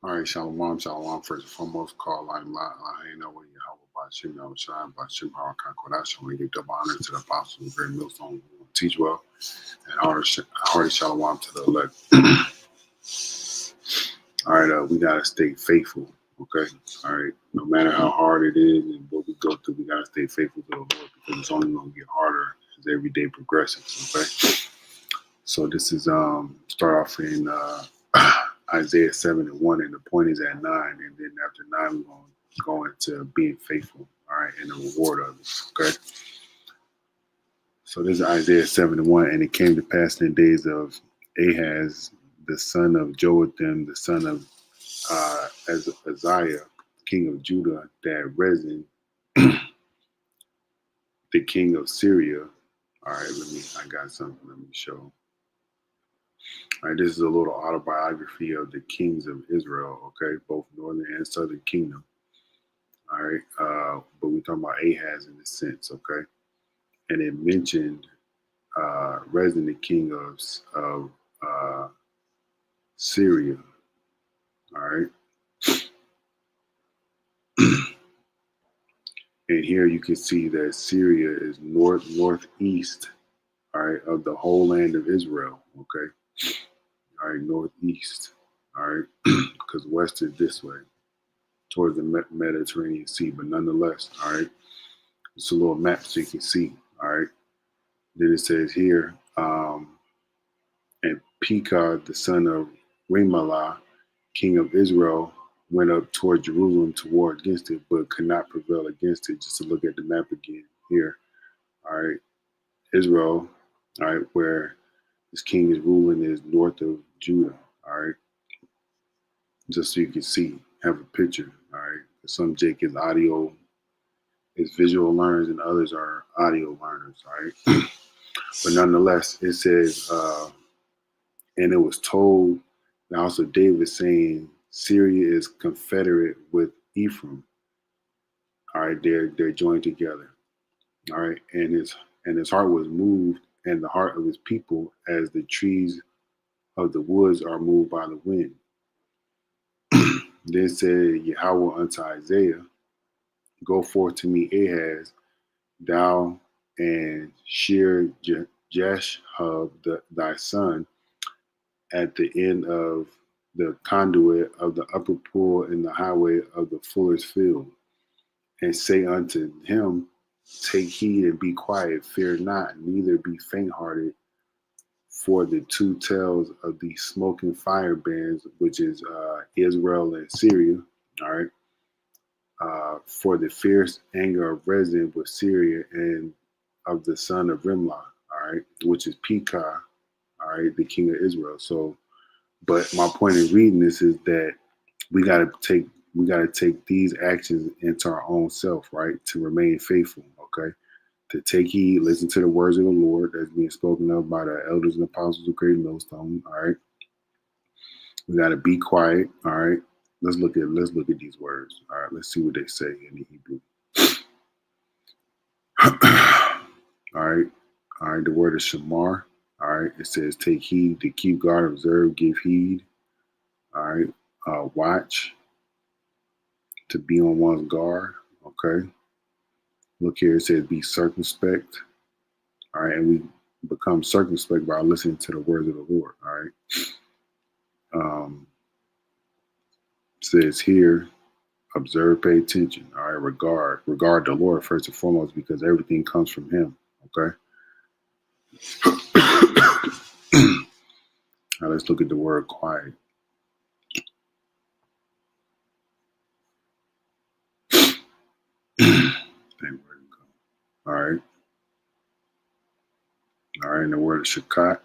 All right, shalom, shalom. First and foremost, call line la ain't no way Yahweh Bashim Yahushua Bashim Harakan I want to give double honor to the apostles of Great Millstone who teach well, and hearty shalom to the elect. All right, we gotta stay faithful. Okay, all right. No matter how hard it is and what we go through, we gotta stay faithful to the Lord because it's only gonna get harder as every day progresses. Okay, so this is start off in Isaiah 7:1, and the point is at 9, and then after 9 we're going to go into being faithful, all right, and the reward of it. Okay. So this is Isaiah 7:1, and it came to pass in the days of Ahaz, the son of Joatham, the son of Uzziah, king of Judah, that Rezin, the king of Syria. All right, I got something, let me show. All right, this is a little autobiography of the kings of Israel, okay, both northern and southern kingdom. All right, but we're talking about Ahaz in this sense, okay, and it mentioned Rezin, the king of Syria. All right, and here you can see that Syria is northeast, all right, of the whole land of Israel, okay. All right, northeast, all right, because west is this way towards the Mediterranean Sea, but nonetheless, all right, it's a little map so you can see, all right. Then it says here, and Pekah, the son of Remallah, king of Israel, went up toward Jerusalem to war against it, but could not prevail against it. Just to look at the map again here, all right, Israel, all right, where this king is ruling is north of Judah, all right, just so you can see, have a picture, all right. Some Jake is audio, is visual learners, and others are audio learners, all right. But nonetheless, it says, and it was told the house of David, saying, Syria is confederate with Ephraim. All right, they're joined together. All right, and his heart was moved, and the heart of his people, as the trees of the woods are moved by the wind. Then said Yahweh unto Isaiah, Go forth to meet Ahaz, thou and Shear Jeshub, thy son, at the end of the conduit of the upper pool in the highway of the fuller's field, and say unto him, Take heed and be quiet, fear not, neither be faint hearted, for the two tails of these smoking firebrands, which is Israel and Syria, all right, for the fierce anger of Rezin with Syria and of the son of Rimlah, all right, which is Pekah, all right, the king of Israel. So, but my point in reading this is that we got to take these actions into our own self, right, to remain faithful, okay, to take heed, listen to the words of the Lord that's being spoken of by the elders and apostles of Great Millstone, all right. We got to be quiet, all right. Let's look at these words, all right. Let's see what they say in the Hebrew. All right, all right. The word is shamar. All right, it says take heed, to keep guard, observe, give heed. All right, watch, to be on one's guard. Okay. Look here, it says be circumspect. All right, and we become circumspect by listening to the words of the Lord. All right. It says here, observe, pay attention. All right, regard the Lord first and foremost because everything comes from Him. Okay. Now let's look at the word quiet. All right. All right. And the word is shakat.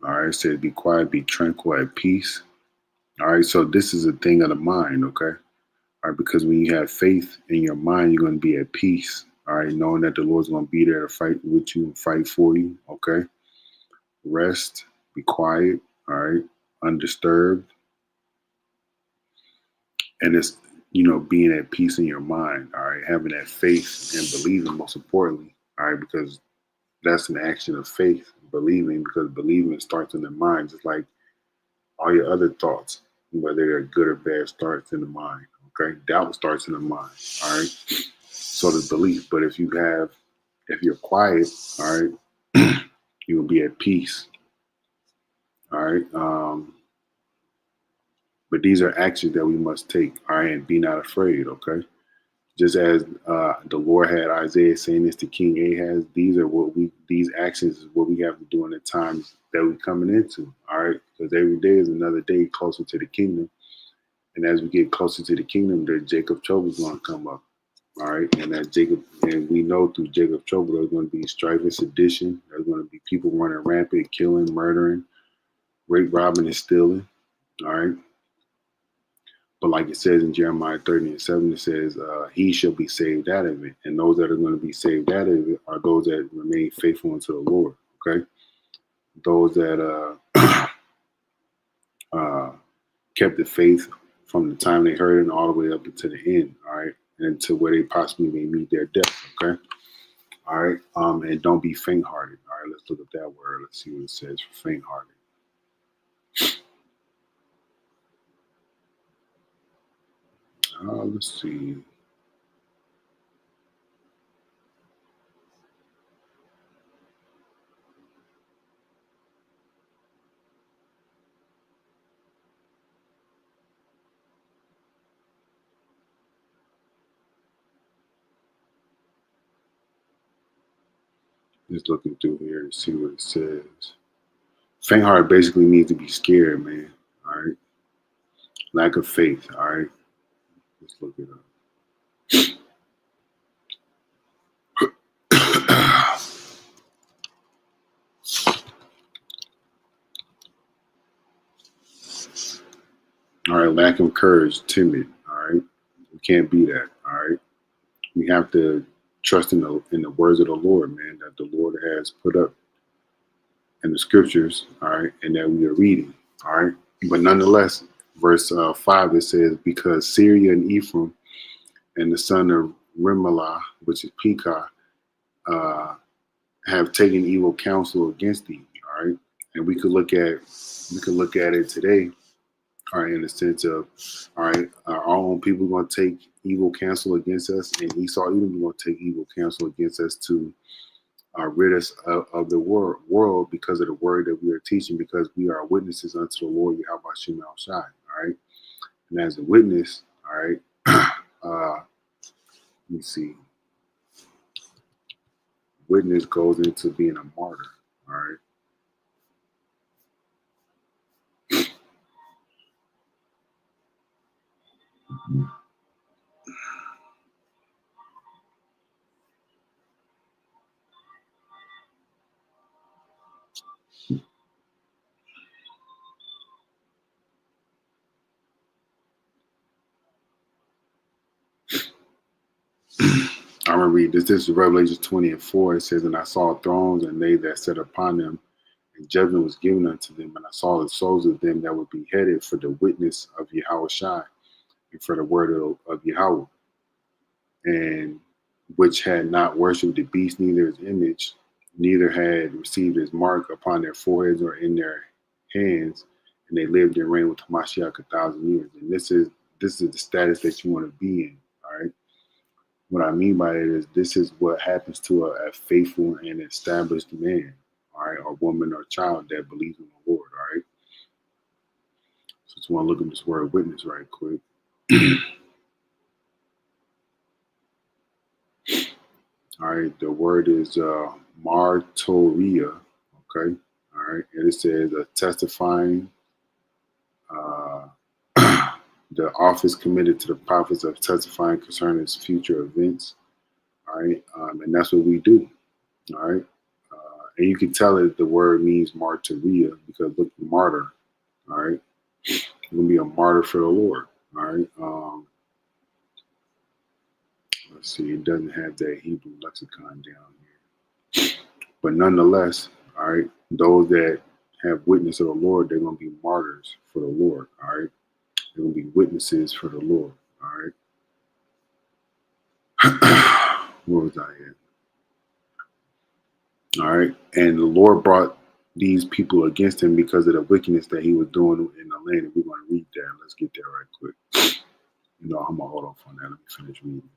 All right. It says be quiet, be tranquil, at peace. All right. So this is a thing of the mind. Okay. All right. Because when you have faith in your mind, you're going to be at peace. All right. Knowing that the Lord's going to be there to fight with you and fight for you. Okay. Rest, be quiet. All right. Undisturbed. And it's, being at peace in your mind. All right. Having that faith and believing, most importantly. All right. Because that's an action of faith, believing, because believing starts in the mind, just like all your other thoughts. whether they're good or bad starts in the mind. Okay, doubt starts in the mind. All right, so does belief. But if you're quiet, all right, you will be at peace. All right. But these are actions that we must take. All right, and be not afraid. Okay. Just as the Lord had Isaiah saying this to King Ahaz, these actions is what we have to do in the times that we're coming into. All right, because every day is another day closer to the kingdom, and as we get closer to the kingdom, there Jacob trouble is going to come up. All right, and we know through Jacob trouble there's going to be strife and sedition. There's going to be people running rampant, killing, murdering, rape, robbing, and stealing. All right. But like it says in Jeremiah 30:7, it says, he shall be saved out of it. And those that are going to be saved out of it are those that remain faithful unto the Lord. Okay. Those that kept the faith from the time they heard it and all the way up until the end. All right. And to where they possibly may meet their death. Okay. All right. And don't be faint hearted. All right. Let's look at that word. Let's see what it says for faint hearted. Let's see. Just looking through here to see what it says. Faint heart basically means to be scared, man. All right. Lack of faith. All right. Let's look it up. All right. Lack of courage. Timid. All right. We can't be that. All right. We have to trust in the words of the Lord, man, that the Lord has put up in the scriptures. All right. And that we are reading. All right. But nonetheless, verse 5, it says, because Syria and Ephraim and the son of Remelah, which is Pekah, have taken evil counsel against thee. All right, and we could look at it today. All right, in the sense of, all right, our own people going to take evil counsel against us, and Esau even going to take evil counsel against us to rid us of the world because of the word that we are teaching, because we are witnesses unto the Lord Yahweh Shem Al Shai. All right, and as a witness, all right, let me see. Witness goes into being a martyr. All right. I'm gonna read this. This is Revelation 20:4. It says, and I saw thrones, and they that sat upon them, and judgment was given unto them. And I saw the souls of them that were beheaded for the witness of Yahweh Shai, and for the word of Yahweh, and which had not worshipped the beast, neither his image, neither had received his mark upon their foreheads or in their hands, and they lived and reigned with Hamashiach 1,000 years. And this is the status that you want to be in. All right. What I mean by it is this is what happens to a faithful and established man, all right, or woman or child that believes in the Lord, all right? So just want to look at this word witness right quick. All right, the word is martoria, okay? All right, and it says testifying, uh, the office committed to the prophets of testifying concerning future events, all right? And that's what we do, all right? And you can tell that the word means martyria because look, martyr. All right, you're gonna be a martyr for the Lord. All right. Let's see. It doesn't have that Hebrew lexicon down here, but nonetheless, all right. Those that have witness of the Lord, they're gonna be martyrs for the Lord. All right. They're gonna be witnesses for the Lord. All right. Where was I at? All right. And the Lord brought these people against him because of the wickedness that he was doing in the land. And we're going to read that. Let's get there right quick. I'm going to hold off on that. Let me finish reading.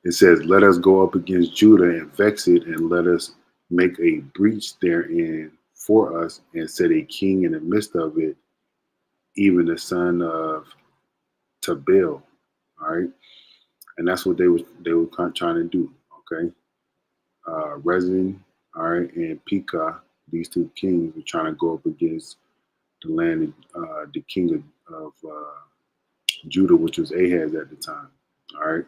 It says, let us go up against Judah and vex it, and let us make a breach therein for us, and set a king in the midst of it, even the son of Tabel. All right. And that's what they were trying to do. Okay. Rezin, all right, and Pekah, these two kings were trying to go up against the land, the king of Judah, which was Ahaz at the time. All right.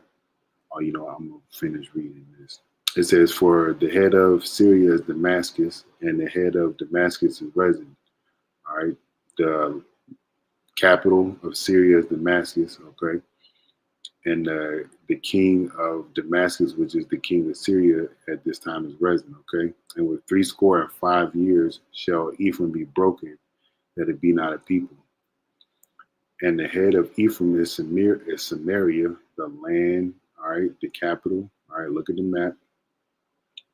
Oh, I'm going to finish reading this. It says, for the head of Syria is Damascus, and the head of Damascus is Rezin. All right. The capital of Syria is Damascus. Okay. And the king of Damascus, which is the king of Syria at this time, is Rezin. Okay. And with 65 years shall Ephraim be broken, that it be not a people. And the head of Ephraim is Samaria, the land, all right, the capital. All right, look at the map.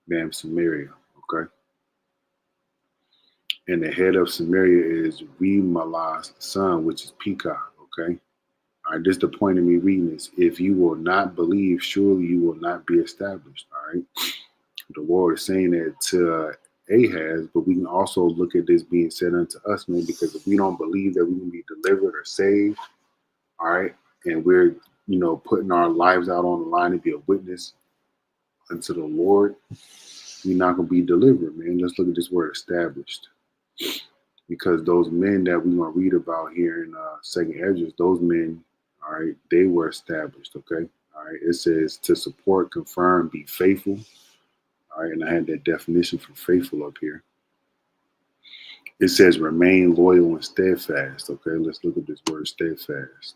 Bam, Samaria, okay? And the head of Samaria is Remalah's son, which is Pekah, okay? All right, this is the point of me reading this. If you will not believe, surely you will not be established, all right? The Lord is saying that to Ahaz, but we can also look at this being said unto us, man, because if we don't believe that we can be delivered or saved, all right, and we're, putting our lives out on the line to be a witness unto the Lord, we're not going to be delivered, man. Let's look at this word established. Because those men that we're going to read about here in Second Esdras, those men, all right, they were established, okay? All right, it says to support, confirm, be faithful. All right, and I had that definition for faithful up here. It says remain loyal and steadfast. Okay, let's look at this word steadfast.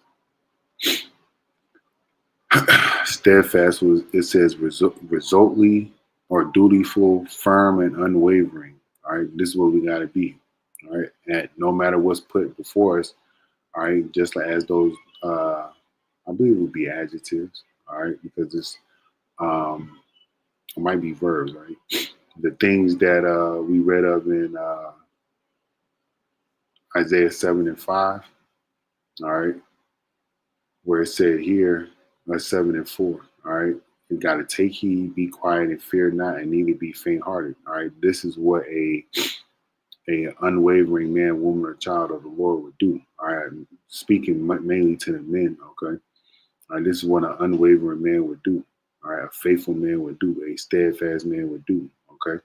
Steadfast it says resolutely or dutiful, firm, and unwavering. All right, this is what we got to be. All right, and no matter what's put before us, all right, just like as those, I believe it would be adjectives. All right, because it's it might be verbs, right? The things that we read of in Isaiah 7 and 5, all right, where it said here, 7 and 4, all right, you got to take heed, be quiet, and fear not, and neither be faint-hearted, all right. This is what a unwavering man, woman, or child of the Lord would do, all right. Speaking mainly to the men, okay. All right, this is what an unwavering man would do, all right. A faithful man would do, a steadfast man would do, okay.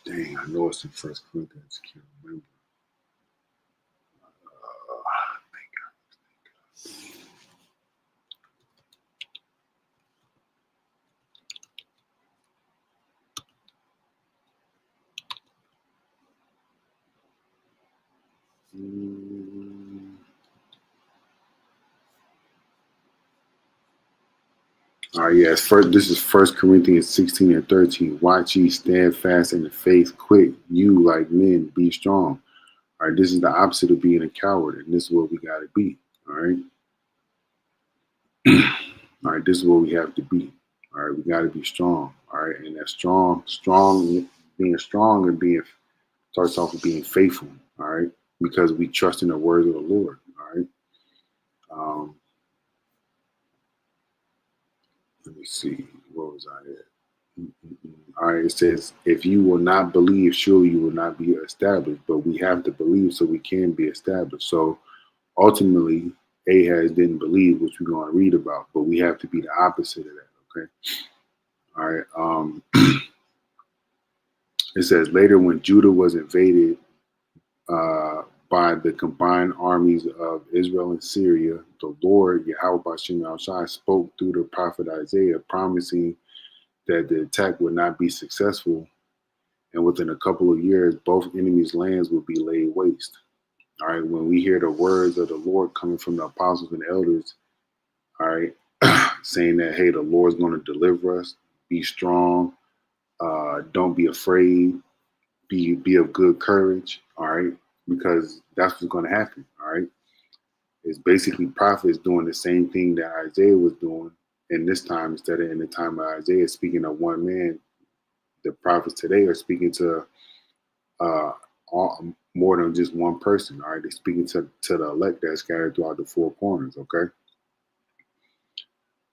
Dang, I know it's in First Corinthians. I can't remember. All right, yes. This is 1 Corinthians 16 and 13. Watch ye, stand fast in the faith, quick. You, like men, be strong. All right, this is the opposite of being a coward, and this is what we got to be. All right. All right, this is what we have to be. All right, we got to be strong. All right, and that being strong and being starts off with being faithful. All right, because we trust in the words of the Lord. All right. Let me see. What was I at? All right, it says, if you will not believe, surely you will not be established. But we have to believe so we can be established. So ultimately, Ahaz didn't believe, which we're going to read about, but we have to be the opposite of that, okay? All right. It says, later when Judah was invaded by the combined armies of Israel and Syria, the Lord, Yahweh Bashim al-Shai, spoke through the prophet Isaiah, promising that the attack would not be successful, and within a couple of years, both enemies' lands would be laid waste. All right, when we hear the words of the Lord coming from the apostles and elders, all right, saying that, hey, the Lord's going to deliver us, be strong, don't be afraid, be of good courage, all right, because that's what's going to happen, all right. It's basically prophets doing the same thing that Isaiah was doing in this time, instead of in the time of Isaiah speaking of one man, the prophets today are speaking to more than just one person. All right, they're speaking to the elect that's scattered throughout the four corners. Okay.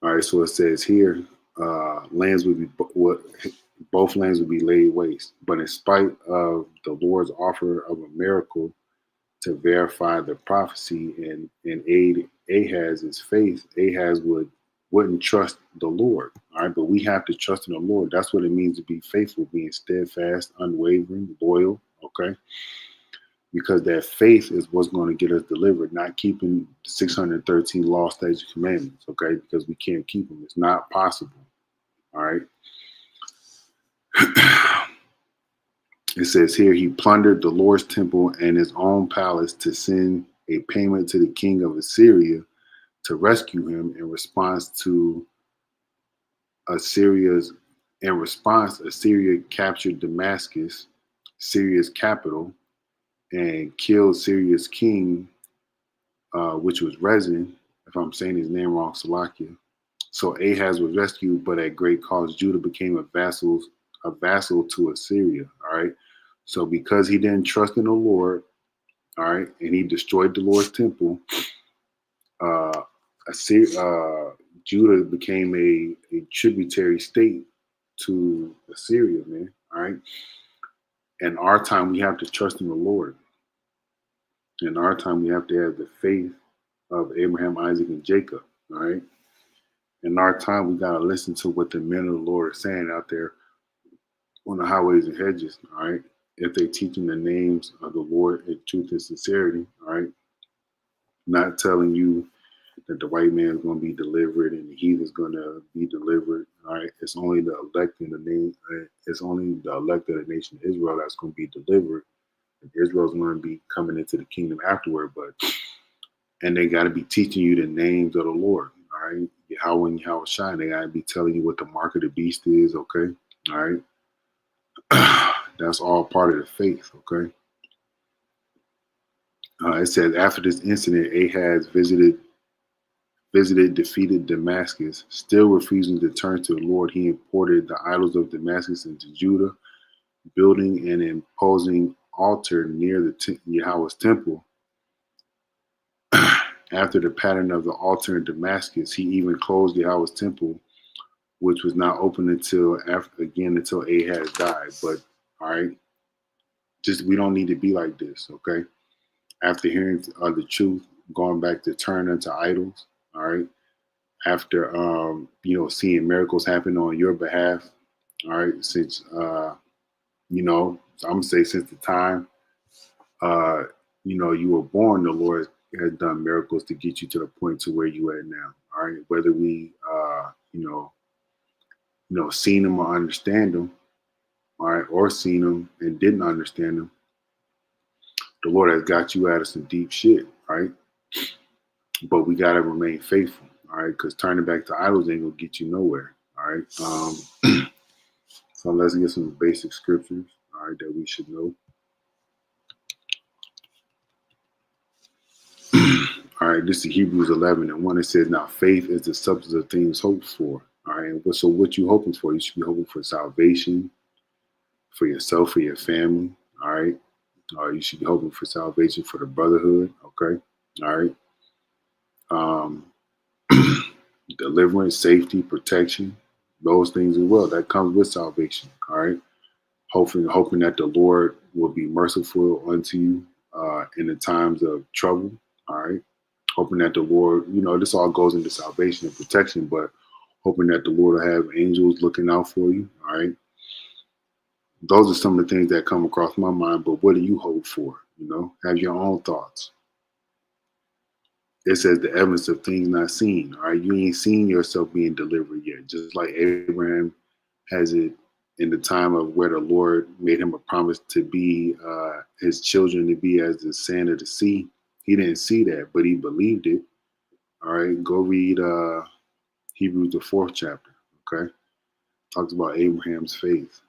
All right, so it says here, lands would be both lands would be laid waste. But in spite of the Lord's offer of a miracle to verify the prophecy and aid Ahaz's faith, Ahaz wouldn't trust the Lord. All right, but we have to trust in the Lord. That's what it means to be faithful, being steadfast, unwavering, loyal. Okay, because that faith is what's going to get us delivered, not keeping 613 law, statutes, and commandments. Okay, because we can't keep them. It's not possible. All right. It says here, he plundered the Lord's temple and his own palace to send a payment to the king of Assyria to rescue him. In response, Assyria captured Damascus, Syria's capital, and killed Syria's king, which was Rezin, if I'm saying his name wrong, Salakia. So Ahaz was rescued, but at great cost. Judah became a vassal to Assyria. All right. So because he didn't trust in the Lord, all right, and he destroyed the Lord's temple, Judah became a tributary state to Assyria, man. All right. In our time, we have to trust in the Lord. In our time, we have to have the faith of Abraham, Isaac, and Jacob. All right. In our time, we got to listen to what the men of the Lord are saying out there on the highways and hedges. All right. If they're teaching the names of the Lord in truth and sincerity. All right. Not telling you that the white man is going to be delivered and the heathen's going to be delivered. All right. It's only the elect in the name. It's only the elect of the nation of Israel that's going to be delivered. Israel's going to be coming into the kingdom afterward, and they got to be teaching you the names of the Lord. All right. Yahweh and Yahweh Shai. They got to be telling you what the mark of the beast is. Okay. All right. That's all part of the faith. Okay. It says after this incident, Ahaz visited defeated Damascus, still refusing to turn to the Lord. He imported the idols of Damascus into Judah, building an imposing altar near the Yahweh's temple. After the pattern of the altar in Damascus, he even closed Yahweh's temple, which was not open until Ahaz died. But all right, just we don't need to be like this, okay? After hearing the truth, going back to turn unto idols, all right? After seeing miracles happen on your behalf, all right, since I'm gonna say since the time you were born, the Lord has done miracles to get you to the point to where you are now. All right, whether we seen them or understand them, all right, or seen them and didn't understand them, the Lord has got you out of some deep shit, right? But we gotta remain faithful, all right, because turning back to idols ain't gonna get you nowhere, all right. So let's get some basic scriptures, all right, that we should know. All right, this is Hebrews 11:1. It says, "Now faith is the substance of things hoped for." All right, so what you hoping for? You should be hoping for salvation for yourself, for your family. All right, you should be hoping for salvation for the brotherhood. Okay, all right. Deliverance, safety, protection, those things as well. That comes with salvation. All right, hoping that the Lord will be merciful unto you in the times of trouble. All right. Hoping that the Lord, this all goes into salvation and protection, but hoping that the Lord will have angels looking out for you. All right. Those are some of the things that come across my mind, but what do you hope for? Have your own thoughts. It says the evidence of things not seen. All right. You ain't seen yourself being delivered yet. Just like Abraham has it in the time of where the Lord made him a promise to be his children to be as the sand of the sea. He didn't see that, but he believed it. All right, go read Hebrews the 4th chapter. Okay, talks about Abraham's faith,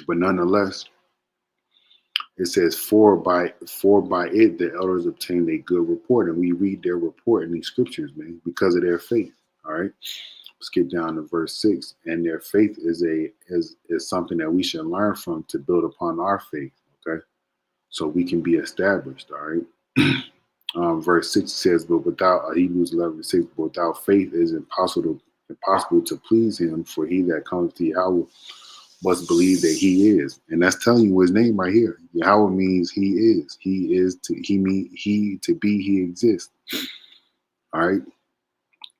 but nonetheless, it says, "For by it the elders obtained a good report," and we read their report in these scriptures, man, because of their faith. All right, skip down to verse 6. And their faith is something that we should learn from to build upon our faith. Okay, so we can be established. All right. Verse 6 says, but without Hebrews 11:6, but without faith it is impossible to please him, for he that comes to Yahweh must believe that he is. And that's telling you his name right here. Yahweh means he is. He is to he mean he to be, he exists. All right.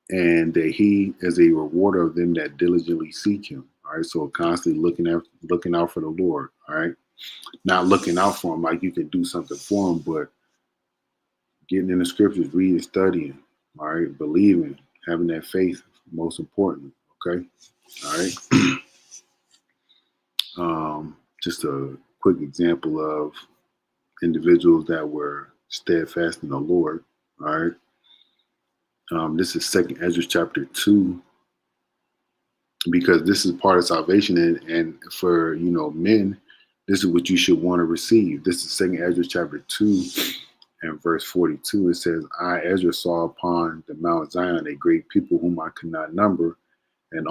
And that he is a rewarder of them that diligently seek him. All right. So constantly looking out for the Lord. All right. Not looking out for him like you can do something for him, but getting in the scriptures, reading, studying, all right, believing, having that faith, most important. Okay. All right. Just a quick example of individuals that were steadfast in the Lord. All right. This is 2nd Ezra chapter 2, because this is part of salvation, and for men, this is what you should want to receive. This is 2nd Ezra chapter 2 and verse 42. It says, I, Ezra, saw upon the Mount Zion a great people whom I could not number, and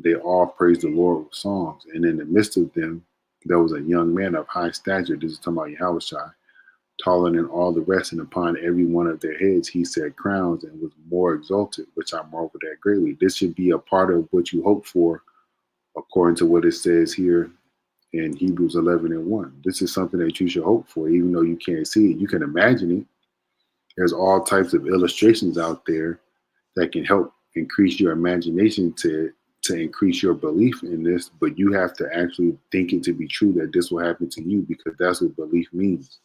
they all praised the Lord with songs. And in the midst of them there was a young man of high stature. This is talking about Yahushua, taller than all the rest, and upon every one of their heads he set crowns, and was more exalted, which I marveled at greatly. This should be a part of what you hope for, according to what it says here in Hebrews 11:1. This is something that you should hope for, even though you can't see it. You can imagine it. There's all types of illustrations out there that can help increase your imagination to increase your belief in this, but you have to actually think it to be true that this will happen to you, because that's what belief means.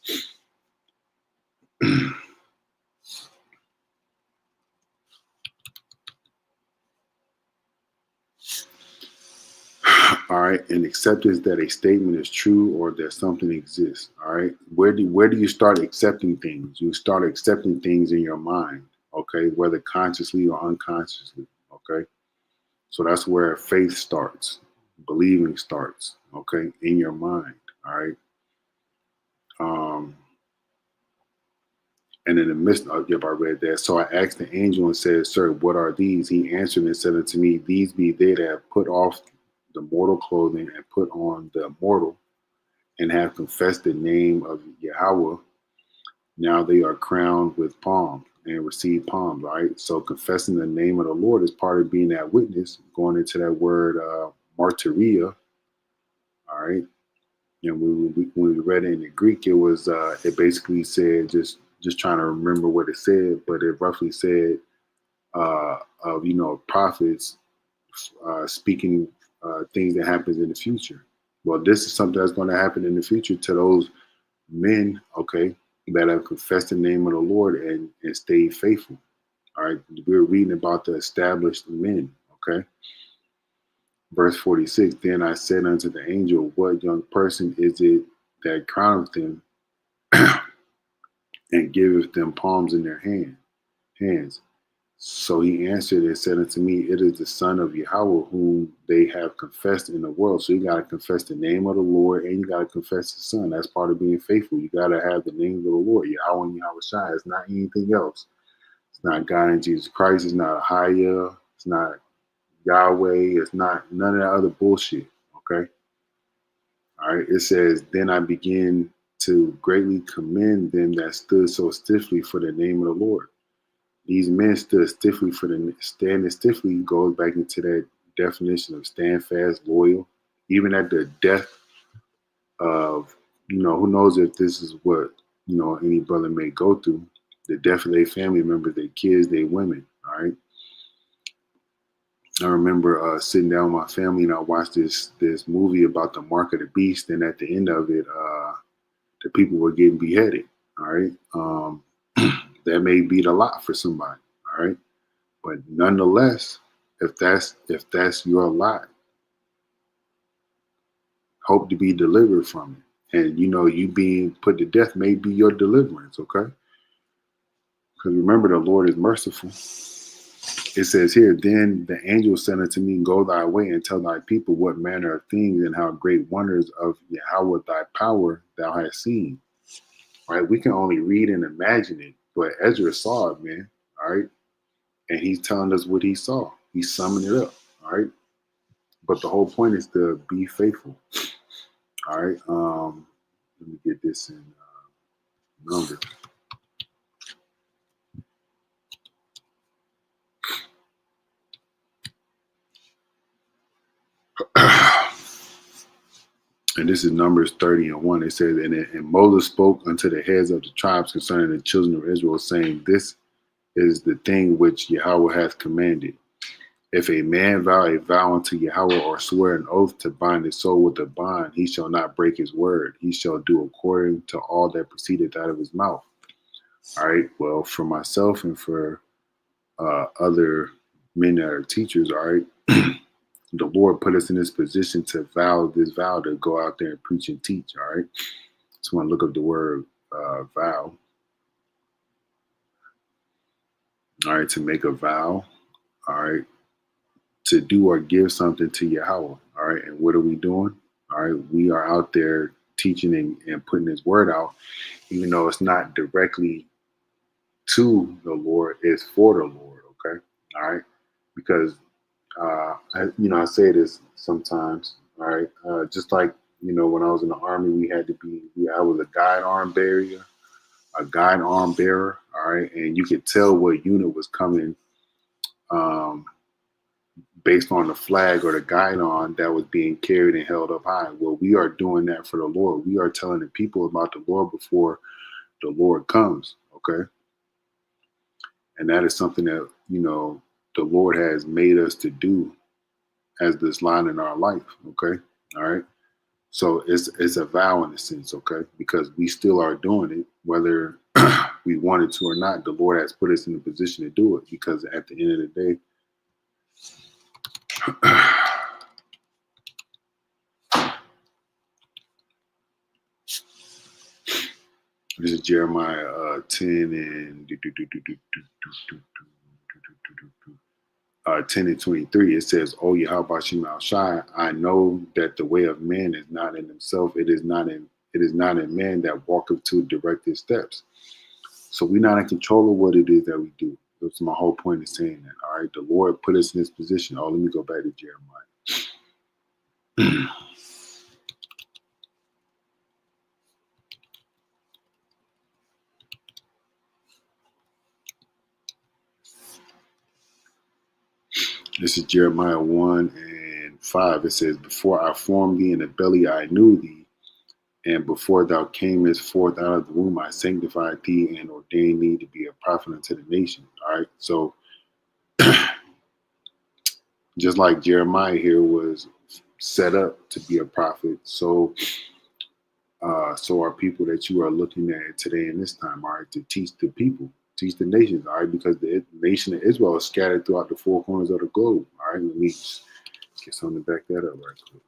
All right, and acceptance that a statement is true or that something exists. All right, where do you start accepting things? You start accepting things in your mind, okay, whether consciously or unconsciously. Okay, so that's where faith starts, believing starts. Okay, in your mind. All right. And in the midst of, yep, I read that. So I asked the angel and said, Sir, what are these? He answered and said unto me, These be they that have put off the mortal clothing and put on the immortal, and have confessed the name of Yahweh. Now they are crowned with palms and receive palms, right? So confessing the name of the Lord is part of being that witness, going into that word martyria, all right? And when we read it in the Greek, it basically said, just trying to remember what it said, but it roughly said of prophets speaking things that happens in the future. Well, this is something that's going to happen in the future to those men, okay, that have confessed the name of the Lord and stayed faithful. All right, we're reading about the established men, okay. Verse 46, then I said unto the angel, what young person is it that crowneth them and giveth them palms in their hands? So he answered and said unto me, it is the Son of Yahweh whom they have confessed in the world. So you got to confess the name of the Lord, and you got to confess the Son. That's part of being faithful. You got to have the name of the Lord, Yahweh and Yahweh Shai. It's not anything else. It's not God and Jesus Christ. It's not Ahia. It's not Yahweh. It's not none of that other bullshit. Okay. All right. It says, then I begin to greatly commend them that stood so stiffly for the name of the Lord. These men stood stiffly for standing stiffly goes back into that definition of stand fast, loyal, even at the death of, who knows if this is what, any brother may go through, the death of their family members, their kids, their women. All right. I remember sitting down with my family and I watched this movie about the mark of the beast. And at the end of it, the people were getting beheaded. All right. That may be a lot for somebody. All right. But nonetheless, if that's your lot, hope to be delivered from it. And you being put to death may be your deliverance, okay? Because remember, the Lord is merciful. It says here, then the angel said unto me, go thy way and tell thy people what manner of things and how great wonders of Yahweh thy power thou hast seen. Right? We can only read and imagine it, but Ezra saw it, man. All right. And he's telling us what he saw. He's summing it up. All right. But the whole point is to be faithful. All right. Let me get this in numbers. And this is Numbers 30:1. It says, and Moses spoke unto the heads of the tribes concerning the children of Israel, saying, This is the thing which Yahweh hath commanded. If a man vow a vow unto Yahweh or swear an oath to bind his soul with a bond, he shall not break his word. He shall do according to all that proceedeth out of his mouth. All right. Well, for myself and for other men that are teachers, all right, the Lord put us in this position to vow this vow to go out there and preach and teach. All right. So I'm going to look up the word vow. All right. To make a vow. All right. To do or give something to Yahweh. All right. And what are we doing? All right. We are out there teaching and putting his word out, even though it's not directly to the Lord, it's for the Lord. Okay. All right. Because, I say this sometimes. All right. Just like, when I was in the army, I was a guide arm bearer, All right. And you could tell what unit was coming, based on the flag or the guidon that was being carried and held up high. Well, we are doing that for the Lord. We are telling the people about the Lord before the Lord comes. Okay. And that is something that, the Lord has made us to do as this line in our life. Okay. All right. So it's a vow in a sense. Okay. Because we still are doing it, whether we wanted to or not. The Lord has put us in a position to do it, because at the end of the day, this is Jeremiah 10 and 10 and 23. It says, "Oh Yahweh Shema Shai, I know that the way of man is not in himself. It is not in man that walketh to direct his steps." So we're not in control of what it is that we do. That's my whole point of saying that. All right. The Lord put us in this position. Oh, let me go back to Jeremiah. This is Jeremiah 1 and 5. It says, "Before I formed thee in the belly, I knew thee. And before thou camest forth out of the womb, I sanctified thee and ordained thee to be a prophet unto the nation." All right. So just like Jeremiah here was set up to be a prophet, so are people that you are looking at today in this time, all right, to teach the people, teach the nations, all right, because the nation of Israel is scattered throughout the four corners of the globe. All right. Let me get something to back that up right quick.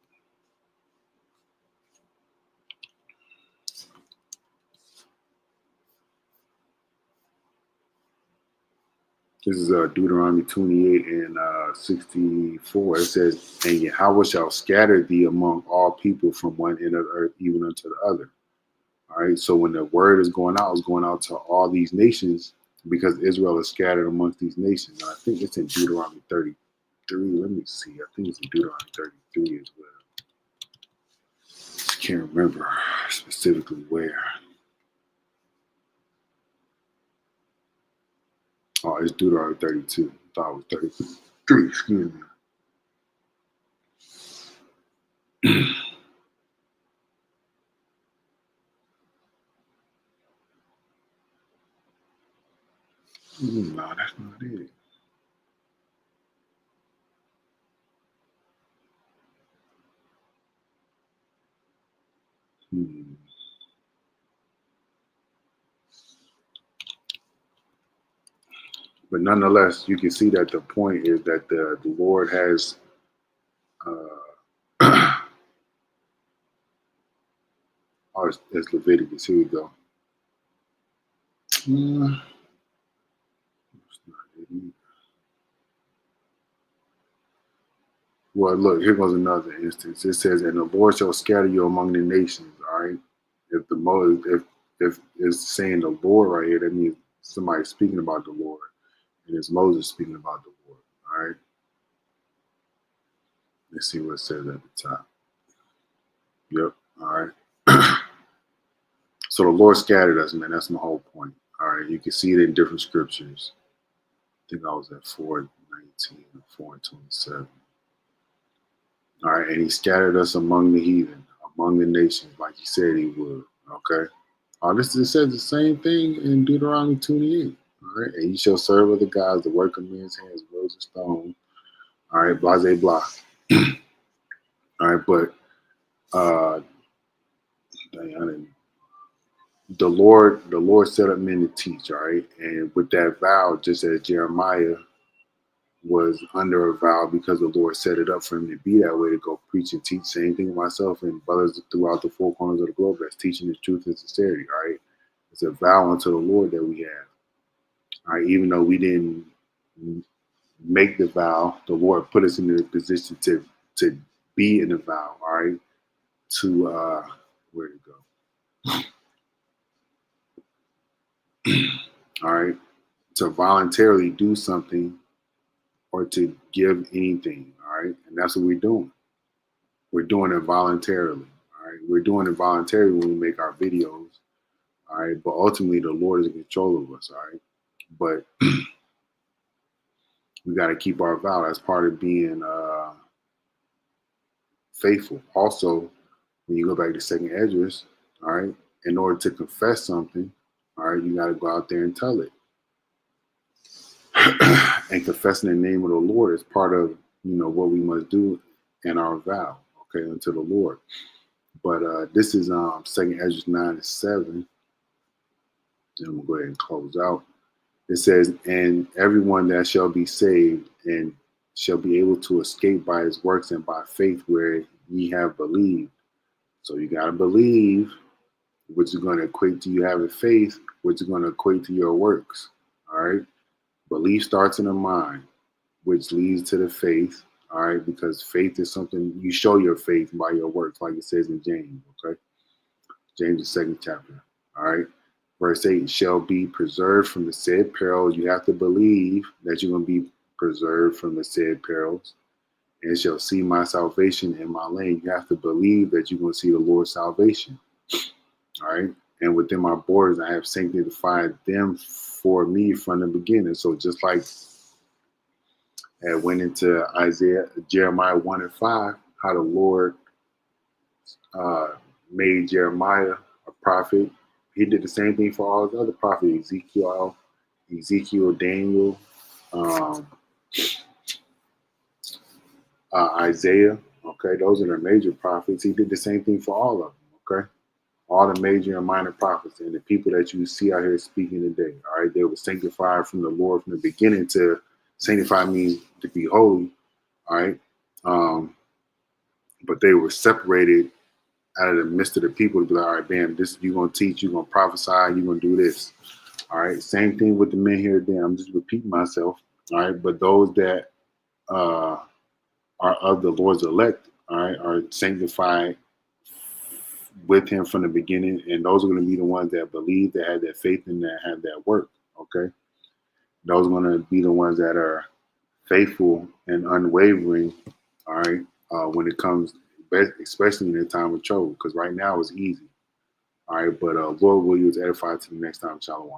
This is Deuteronomy 28 and 64. It says, "And Yahweh shall scatter thee among all people from one end of the earth even unto the other." All right. So when the word is going out, it's going out to all these nations, because Israel is scattered amongst these nations. And I think it's in Deuteronomy 33. Let me see. I think it's in Deuteronomy 33 as well. I can't remember specifically where. Oh, it's Deuteronomy 32. I thought it was 33. Excuse me. No, that's not it. But nonetheless, you can see that the point is that the Lord has oh, it's Leviticus. Here we go. Well, look, here goes another instance. It says, "And the Lord shall scatter you among the nations." All right. If it's saying the Lord right here, that means somebody speaking about the Lord, and it's Moses speaking about the Lord. All right. Let's see what it says at the top. Yep. All right. So the Lord scattered us, man. That's my whole point. All right. You can see it in different scriptures. I think I was at 4:19 or 4:27. All right. And he scattered us among the heathen, among the nations, like he said he would. Okay. This says the same thing in Deuteronomy 28. All right. And you shall serve other gods, the work of men's hands, words of stone. All right. Blase blah. All right. But the Lord set up men to teach, all right? And with that vow, just as Jeremiah was under a vow because the Lord set it up for him to be that way, to go preach and teach. Same thing with myself and brothers throughout the four corners of the globe that's teaching the truth and sincerity, all right? It's a vow unto the Lord that we have. All right, even though we didn't make the vow, the Lord put us in the position to be in the vow, all right? To where to go? All right, to voluntarily do something or to give anything, all right? And that's what we're doing. We're doing it voluntarily, all right? We're doing it voluntarily when we make our videos, all right? But ultimately, the Lord is in control of us, all right? But we got to keep our vow. That's part of being faithful. Also, when you go back to 2nd Esdras, all right, in order to confess something, all right, you got to go out there and tell it. And confessing the name of the Lord is part of, what we must do in our vow, okay, unto the Lord. But this is 2nd Esdras 9:7. Then we'll go ahead and close out. It says, and everyone that shall be saved and shall be able to escape by his works and by faith where ye have believed. So you got to believe, which is going to equate to you having faith, which is going to equate to your works. All right. Belief starts in the mind, which leads to the faith. All right. Because faith is something you show your faith by your works, like it says in James. Okay. James, the 2nd chapter. All right. Verse 8, shall be preserved from the said perils. You have to believe that you're going to be preserved from the said perils, and shall see my salvation in my land. You have to believe that you're going to see the Lord's salvation. All right. And within my borders, I have sanctified them for me from the beginning. So just like I went into Jeremiah 1:5, how the Lord made Jeremiah a prophet. He did the same thing for all the other prophets, Ezekiel, Daniel, Isaiah. Okay, those are the major prophets. He did the same thing for all of them. Okay, all the major and minor prophets and the people that you see out here speaking today. All right, they were sanctified from the Lord from the beginning. To sanctify means to be holy. All right, but they were separated out of the midst of the people to be like, all right, bam, this you're gonna teach, you're gonna prophesy, you're gonna do this. All right, same thing with the men here. Then I'm just repeating myself. All right, but those that are of the Lord's elect, all right, are sanctified with Him from the beginning, and those are going to be the ones that believe, that have that faith, and that have that work. Okay, those are going to be the ones that are faithful and unwavering. All right, when it comes, especially in the time of trouble, because right now it's easy. All right, but Lord will use edify to the next time. Shalom.